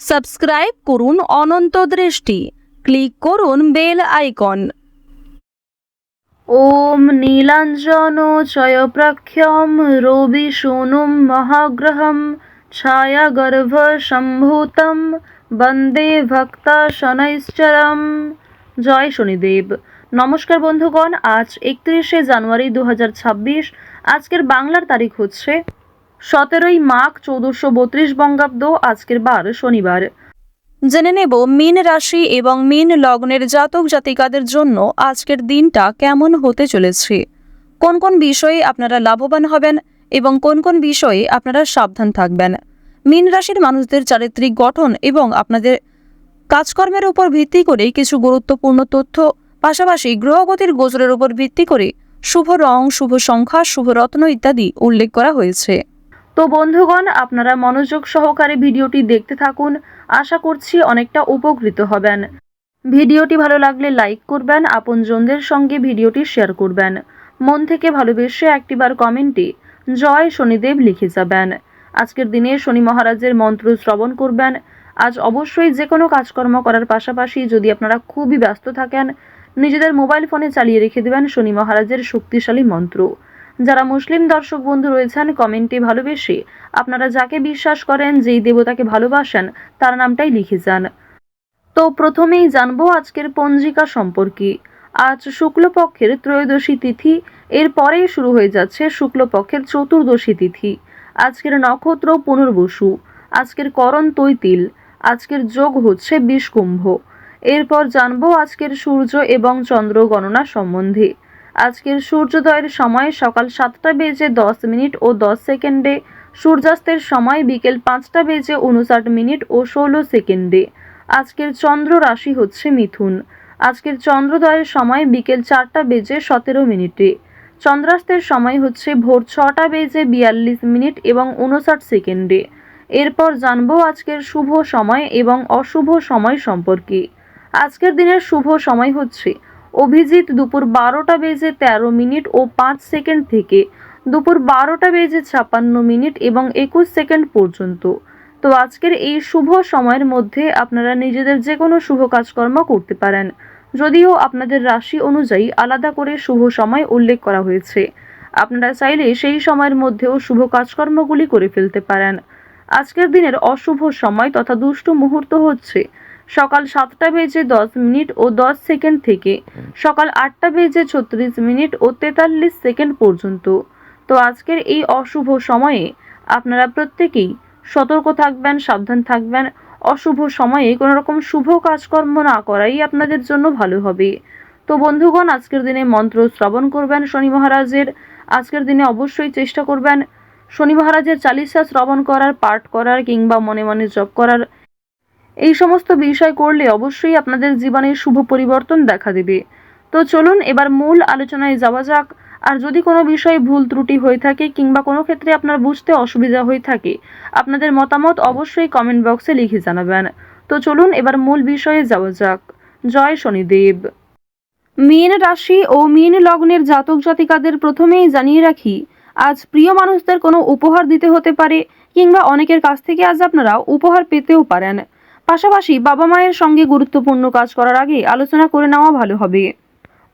Subscribe করুন অনন্ত দৃষ্টি, click করুন বেল আইকন। ওম নীলাঞ্জনোচয়প্রখ্যম রবি সোনুম মহাগ্রহম ছায়াগর্ভ সম্ভূতম বন্দে ভক্তা শনৈশ্চরম। জয় শনিদেব। নমস্কার বন্ধুগণ, আজ 31শে জানুয়ারি 2026। আজকের বাংলার তারিখ হচ্ছে 17ই মাঘ 1432 বঙ্গাব্দ। আজকের বার শনিবার। জেনে নেব মীন রাশি এবং মীন লগ্নের জাতক জাতিকাদের জন্য আজকের দিনটা কেমন হতে চলেছে, কোন কোন বিষয়ে আপনারা লাভবান হবেন এবং কোন কোন বিষয়ে আপনারা সাবধান থাকবেন। মীন রাশির মানুষদের চারিত্রিক গঠন এবং আপনাদের কাজকর্মের উপর ভিত্তি করে কিছু গুরুত্বপূর্ণ তথ্য, পাশাপাশি গ্রহগতির গোচরের উপর ভিত্তি করে শুভ রং, শুভ সংখ্যা, শুভ রত্ন ইত্যাদি উল্লেখ করা হয়েছে। তো বন্ধুগণ, আপনারা মনোযোগ সহকারে ভিডিওটি দেখতে থাকুন। আশা করছি অনেকটা উপকৃত হবেন। ভিডিওটি ভালো লাগলে লাইক করবেন, আপনজনদের সঙ্গে ভিডিওটি শেয়ার করবেন। মন থেকে ভালোবেসে একটিবার কমেন্টে জয় শনিদেব লিখে যাবেন। আজকের দিনে শনি মহারাজের মন্ত্র শ্রবণ করবেন। আজ অবশ্যই যে কোনো কাজকর্ম করার পাশাপাশি যদি আপনারা খুবই ব্যস্ত থাকেন, নিজেদের মোবাইল ফোনে চালিয়ে রেখে দেবেন শনি মহারাজের শক্তিশালী মন্ত্র। যারা মুসলিম দর্শক বন্ধু রয়েছেন, কমেন্টে ভালোবেসে আপনারা যাকে বিশ্বাস করেন, যেই দেবতাকে ভালোবাসেন, তার নামটাই লিখে যান। তো প্রথমেই জানবো আজকের পঞ্জিকা সম্পর্কে। আজ শুক্লপক্ষের ত্রয়োদশী তিথি, এরপরেই শুরু হয়ে যাচ্ছে শুক্লপক্ষের চতুর্দশী তিথি। আজকের নক্ষত্র পুনর্বসু, আজকের করণ তৈতিল, আজকের যোগ হচ্ছে বিষকুম্ভ। এরপর জানবো আজকের সূর্য এবং চন্দ্র গণনা সম্বন্ধে। আজকের সূর্যোদয়ের সময় সকাল 7টা বেজে 10 মিনিট ও 10 সেকেন্ডে, সূর্যাস্তের সময় বিকেল 5টা বেজে 59 মিনিট ও 16 সেকেন্ডে। আজকের চন্দ্র রাশি হচ্ছে মিথুন। আজকের চন্দ্রোদয়ের সময় বিকেল 4টা বেজে 17 মিনিটে। চন্দ্রাস্তের সময় হচ্ছে ভোর 6টা বেজে 42 মিনিট এবং 59 সেকেন্ডে। এরপর জানবো আজকের শুভ সময় এবং অশুভ সময় সম্পর্কে। আজকের দিনের শুভ সময় হচ্ছে অভিজিৎ দুপুর 12টা বেজে 13 মিনিট ও 5 সেকেন্ড থেকে দুপুর 12টা বেজে 56 মিনিট এবং 21 সেকেন্ড পর্যন্ত। তো আজকের এই শুভ সময়ের মধ্যে আপনারা নিজেদের যে কোনো শুভ কাজকর্ম করতে পারেন, যদিও আপনাদের রাশি অনুযায়ী আলাদা করে শুভ সময় উল্লেখ করা হয়েছে। আপনারা চাইলে সেই সময়ের মধ্যেও শুভ কাজকর্মগুলি করে ফেলতে পারেন। আজকের দিনের অশুভ সময় তথা দুষ্ট মুহূর্ত হচ্ছে সকাল 7টা বেজে 10 মিনিট ও 10 সেকেন্ড থেকে সকাল 8টা বেজে 36 মিনিট ও 43 সেকেন্ড পর্যন্ত। তো আজকের এই অশুভ সময়ে আপনারা প্রত্যেকেই সতর্ক থাকবেন, সাবধান থাকবেন। অশুভ সময়ে কোনো রকম শুভ কাজকর্ম না করাই আপনাদের জন্য ভালো হবে। তো বন্ধুগণ, আজকের দিনে মন্ত্র শ্রবণ করবেন শনি মহারাজের। আজকের দিনে অবশ্যই চেষ্টা করবেন শনি মহারাজের চালিসা শ্রবণ করার, পাঠ করার কিংবা মনে মনে জপ করার। এই সমস্ত বিষয় করলে অবশ্যই আপনাদের জীবনে শুভ পরিবর্তন দেখা দেবে। তো চলুন এবার মূল আলোচনায় যাওয়া যাক। আর যদি কোনো বিষয়ে ভুল ত্রুটি হয়ে থাকে কিংবা কোনো ক্ষেত্রে আপনার বুঝতে অসুবিধা হয়ে থাকে, আপনাদের মতামত অবশ্যই কমেন্ট বক্সে লিখে জানাবেন। তো চলুন এবার মূল বিষয়ে যাওয়া যাক। জয় শনিদেব। মীন রাশি ও মীন লগ্নের জাতক জাতিকাদের প্রথমেই জানিয়ে রাখি, আজ প্রিয় মানুষদের কোনো উপহার দিতে হতে পারে কিংবা অনেকের কাছ থেকে আজ আপনারা উপহার পেতেও পারেন। পাশাপাশি বাবা মায়ের সঙ্গে গুরুত্বপূর্ণ কাজ করার আগে আলোচনা করে নেওয়া ভালো হবে।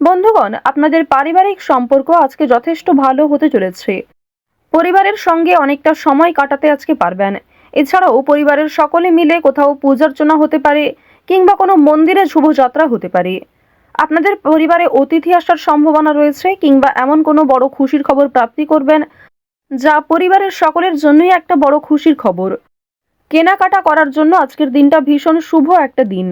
বন্ধুগণ, আপনাদের পারিবারিক সম্পর্ক আজকে যথেষ্ট ভালো হতে চলেছে। পরিবারের সঙ্গে অনেকটা সময় কাটাতে আজকে পারবেন। এছাড়াও পরিবারের সকলে মিলে কোথাও পূজার্চনা হতে পারে কিংবা কোনো মন্দিরে শুভযাত্রা হতে পারে। আপনাদের পরিবারে অতিথি আসার সম্ভাবনা রয়েছে কিংবা এমন কোনো বড় খুশির খবর প্রাপ্তি করবেন, যা পরিবারের সকলের জন্যই একটা বড় খুশির খবর। কেনাকাটা করার জন্য আজকের দিনটা ভীষণ শুভ একটা দিন।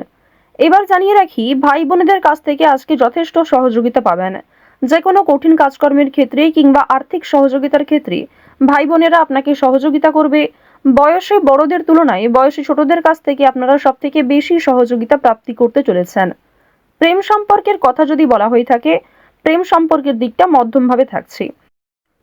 এবার জানিয়ে রাখি, ভাই বোনেদের কাছ থেকে আজকে যথেষ্ট সহযোগিতা পাবেন। যে কোনো কঠিন কাজকর্মের ক্ষেত্রে কিংবা আর্থিক সহযোগিতার ক্ষেত্রে ভাই বোনেরা আপনাকে সহযোগিতা করবে। বয়সে বড়দের তুলনায় বয়সে ছোটদের কাছ থেকে আপনারা সব থেকে বেশি সহযোগিতা প্রাপ্তি করতে চলেছেন। প্রেম সম্পর্কের কথা যদি বলা হয়ে থাকে, প্রেম সম্পর্কের দিকটা মধ্যমভাবে থাকছে।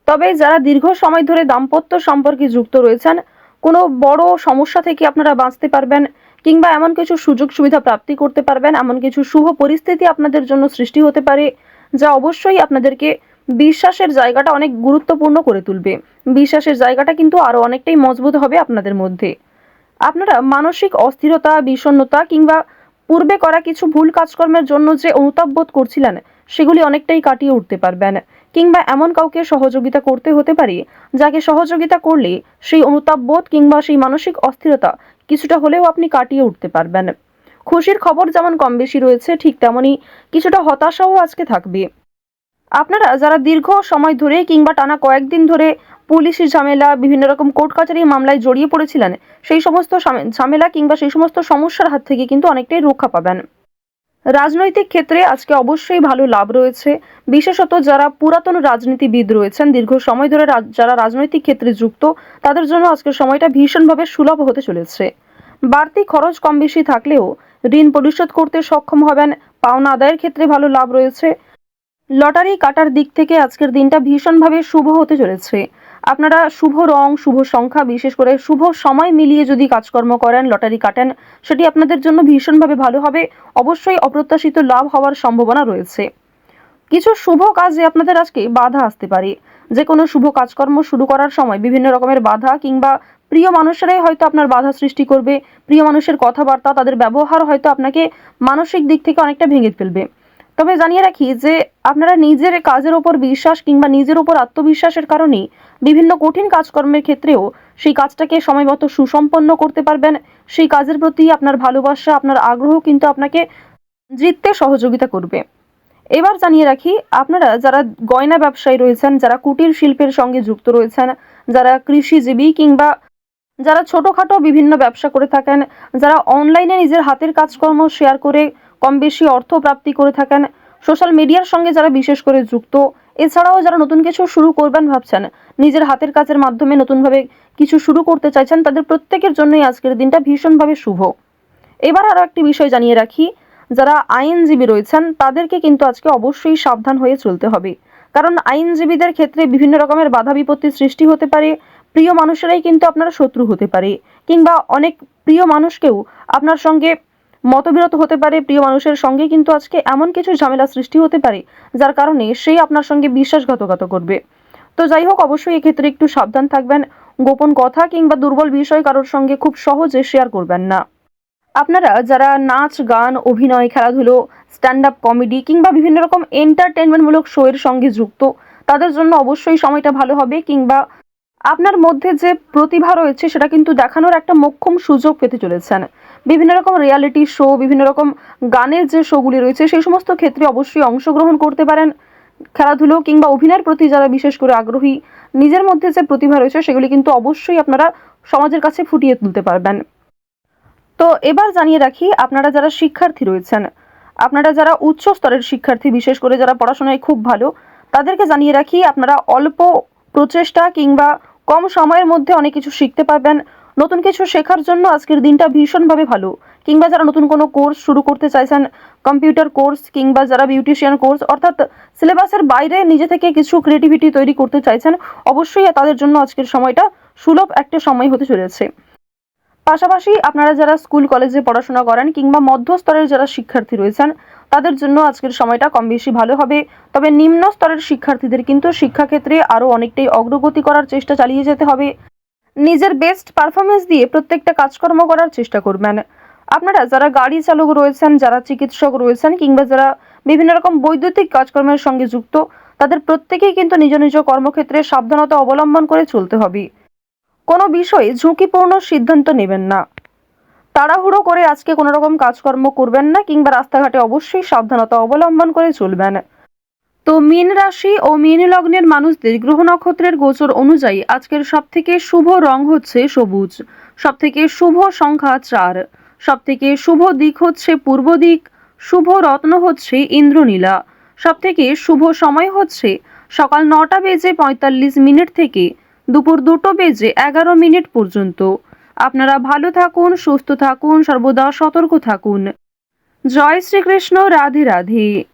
তবে যারা দীর্ঘ সময় ধরে দাম্পত্য সম্পর্কে যুক্ত রয়েছেন, কোনো বড় সমস্যা থেকে আপনারা বাঁচতে পারবেন কিংবা এমন কিছু সুযোগ সুবিধা প্রাপ্তি করতে পারবেন, এমন কিছু শুভ পরিস্থিতি আপনাদের জন্য সৃষ্টি হতে পারে, যা অবশ্যই আপনাদেরকে বিশ্বাসের জায়গাটা অনেক গুরুত্বপূর্ণ করে তুলবে। বিশ্বাসের জায়গাটা কিন্তু আরো অনেকটাই মজবুত হবে আপনাদের মধ্যে। আপনারা মানসিক অস্থিরতা, বিষণ্ণতা কিংবা পূর্বে করা কিছু ভুল কাজকর্মের জন্য যে অনুতাপ বোধ করছিলেন সেগুলি অনেকটাই কাটিয়ে উঠতে পারবেন, কিংবা এমন কাউকে সহযোগিতা করতে হতে পারে যাকে সহযোগিতা করলে সেই অনুতাপ বোধ কিংবা সেই মানসিক অস্থিরতা কিছুটা হলেও আপনি কাটিয়ে উঠতে পারবেন। খুশির খবর যেমন কম বেশি রয়েছে, ঠিক তেমনই কিছুটা হতাশাও আজকে থাকবে। আপনারা যারা দীর্ঘ সময় ধরে কিংবা টানা কয়েকদিন ধরে পুলিশি ঝামেলা, বিভিন্ন রকম কোর্ট কাচারি মামলায় জড়িয়ে পড়েছিলেন, সেই সমস্ত ঝামেলা কিংবা সেই সমস্ত সমস্যার হাত থেকে কিন্তু অনেকটাই রক্ষা পাবেন। রাজনৈতিক ক্ষেত্রে আজকে অবশ্যই ভালো লাভ রয়েছে, বিশেষত যারা পুরাতন রাজনীতিবিদ রয়েছেন, দীর্ঘ সময় ধরে যারা রাজনৈতিক ক্ষেত্রে যুক্ত, তাদের জন্য আজকের সময়টা ভীষণভাবে সুলভ হতে চলেছে। বাড়তি খরচ কম বেশি থাকলেও ঋণ পরিশোধ করতে সক্ষম হবেন, পাওনা আদায়ের ক্ষেত্রে ভালো লাভ রয়েছে। লটারি কাটার দিক থেকে আজকের দিনটা ভীষণভাবে শুভ হতে চলেছে। আপনারা শুভ রং, শুভ সংখ্যা, বিশেষ করে শুভ সময় মিলিয়ে যদি কাজকর্ম করেন, লটারি কাটেন, সেটি আপনাদের জন্য ভীষণভাবে ভালো হবে। অবশ্যই অপ্রত্যাশিত লাভ হওয়ার সম্ভাবনা রয়েছে। কিছু শুভ কাজে আপনাদের আজকে বাধা আসতে পারে। যে কোনো শুভ কাজকর্ম শুরু করার সময় বিভিন্ন রকমের বাধা কিংবা প্রিয় মানুষেরাই হয়তো আপনার বাধা সৃষ্টি করবে। প্রিয় মানুষের কথাবার্তা, তাদের ব্যবহার হয়তো আপনাকে মানসিক দিক থেকে অনেকটা ভেঙে ফেলবে। তবে জানিয়ে রাখি যে আপনারা নিজের কাজের ওপর বিশ্বাস কিংবা নিজের ওপর আত্মবিশ্বাসের কারণেই বিভিন্ন কঠিন কাজকর্মের ক্ষেত্রেও সেই কাজটাকে সময়মতো সুসম্পন্ন করতে পারবেন। সেই কাজের প্রতি আপনার ভালোবাসা, আপনার আগ্রহ কিন্তু আপনাকে জিততে সহযোগিতা করবে। এবার জানিয়ে রাখি, আপনারা যারা গয়না ব্যবসায়ী রয়েছেন, যারা কুটির শিল্পের সঙ্গে যুক্ত রয়েছেন, যারা কৃষিজীবী কিংবা যারা ছোটোখাটো বিভিন্ন ব্যবসা করে থাকেন, যারা অনলাইনে নিজের হাতের কাজকর্ম শেয়ার করে কম বেশি অর্থ প্রাপ্তি করে থাকেন, সোশ্যাল মিডিয়ার সঙ্গে যারা বিশেষ করে যুক্ত, এছাড়াও যারা নতুন কিছু শুরু করবেন ভাবছেন, নিজের হাতের কাজের মাধ্যমে নতুনভাবে কিছু শুরু করতে চাইছেন, তাদের প্রত্যেকের জন্যই আজকের দিনটা ভীষণভাবে শুভ। এবার আরও একটি বিষয় জানিয়ে রাখি, যারা আইনজীবী রয়েছেন তাদেরকে কিন্তু আজকে অবশ্যই সাবধান হয়ে চলতে হবে। কারণ আইনজীবীদের ক্ষেত্রে বিভিন্ন রকমের বাধা বিপত্তি সৃষ্টি হতে পারে। প্রিয় মানুষেরাই কিন্তু আপনার শত্রু হতে পারে, কিংবা অনেক প্রিয় মানুষকেও আপনার সঙ্গে মতবিরোধ হতে পারে। প্রিয় মানুষের সঙ্গে কিন্তু আজকে এমন কিছু ঝামেলা সৃষ্টি হতে পারে যার কারণে সেই আপনার সঙ্গে বিশ্বাসঘাতকতা করবে। তো যাই হোক, অবশ্যই এক্ষেত্রে একটু সাবধান থাকবেন। গোপন কথা কিংবা দুর্বল বিষয় কারোর সঙ্গে খুব সহজে শেয়ার করবেন না। আপনারা যারা নাচ, গান, অভিনয়, খেলাধুলো, স্ট্যান্ড আপ কমেডি কিংবা বিভিন্ন রকম এন্টারটেনমেন্টমূলক শো এর সঙ্গে যুক্ত, তাদের জন্য অবশ্যই সময়টা ভালো হবে। কিংবা আপনার মধ্যে যে প্রতিভা রয়েছে সেটা কিন্তু দেখানোর একটা মোক্ষম সুযোগ পেতে চলেছেন। বিভিন্ন রকম রিয়ালিটি শো, বিভিন্ন রকম গানের যে শোগুলি রয়েছে সেই সমস্ত ক্ষেত্রে অবশ্যই অংশগ্রহণ করতে পারেন। খেলাধুলো কিংবা অভিনয়ের প্রতি যারা বিশেষ করে আগ্রহী, নিজের মধ্যে যে প্রতিভা রয়েছে সেগুলি কিন্তু অবশ্যই আপনারা সমাজের কাছে ফুটিয়ে তুলতে পারবেন। তো এবার জানিয়ে রাখি, আপনারা যারা শিক্ষার্থী রয়েছেন, আপনারা যারা উচ্চ স্তরের শিক্ষার্থী, বিশেষ করে যারা পড়াশোনায় খুব ভালো, তাদেরকে জানিয়ে রাখি আপনারা অল্প প্রচেষ্টা কিংবা কম সময়ের মধ্যে অনেক কিছু শিখতে পারবেন। নতুন কিছু শেখার জন্য আজকের দিনটা ভীষণভাবে ভালো। কিংবা যারা নতুন কোনো কোর্স শুরু করতে চাইছেন, কম্পিউটার কোর্স কিংবা যারা বিউটিশিয়ান কোর্স, অর্থাৎ সিলেবাসের বাইরে নিজে থেকে কিছু ক্রিয়েটিভিটি তৈরি করতে চাইছেন, অবশ্যই তাদের জন্য আজকের সময়টা সুলভ একটা সময় হতে চলেছে। পাশাপাশি আপনারা যারা স্কুল কলেজে পড়াশোনা করেন কিংবা মধ্যস্তরের যারা শিক্ষার্থী রয়েছেন, তাদের জন্য আজকের সময়টা কম বেশি ভালো হবে। তবে নিম্ন স্তরের শিক্ষার্থীদের কিন্তু শিক্ষাক্ষেত্রে আরও অনেকটাই অগ্রগতি করার চেষ্টা চালিয়ে যেতে হবে। নিজের বেস্ট পারফরমেন্স দিয়ে প্রত্যেকটা কাজকর্ম করার চেষ্টা করবেন। আপনারা যারা গাড়ি চালক রয়েছেন, যারা চিকিৎসক রয়েছেন কিংবা যারা বিভিন্ন রকম বৈদ্যুতিক কাজকর্মের সঙ্গে যুক্ত, তাদের প্রত্যেকেই কিন্তু নিজ নিজ কর্মক্ষেত্রে সাবধানতা অবলম্বন করে চলতে হবে। কোনো বিষয়ে ঝুঁকিপূর্ণ সিদ্ধান্ত নেবেন না। তাড়াহুড়ো করে আজকে কোনো রকম কাজকর্ম করবেন না, কিংবা রাস্তাঘাটে অবশ্যই সাবধানতা অবলম্বন করে চলবেন। তো মীন রাশি ও মীন লগ্নের মানুষদের গ্রহ নক্ষত্রের গোচর অনুযায়ী আজকের সবথেকে শুভ রং হচ্ছে সবুজ, সবথেকে শুভ সংখ্যা 4, সবথেকে শুভ দিক হচ্ছে পূর্ব দিক, শুভ রত্ন হচ্ছে ইন্দ্রনীলা, সবথেকে শুভ সময় হচ্ছে সকাল 9:45 থেকে দুপুর 2:11 পর্যন্ত। আপনারা ভালো থাকুন, সুস্থ থাকুন, সর্বদা সতর্ক থাকুন। জয় শ্রীকৃষ্ণ। রাধে রাধে।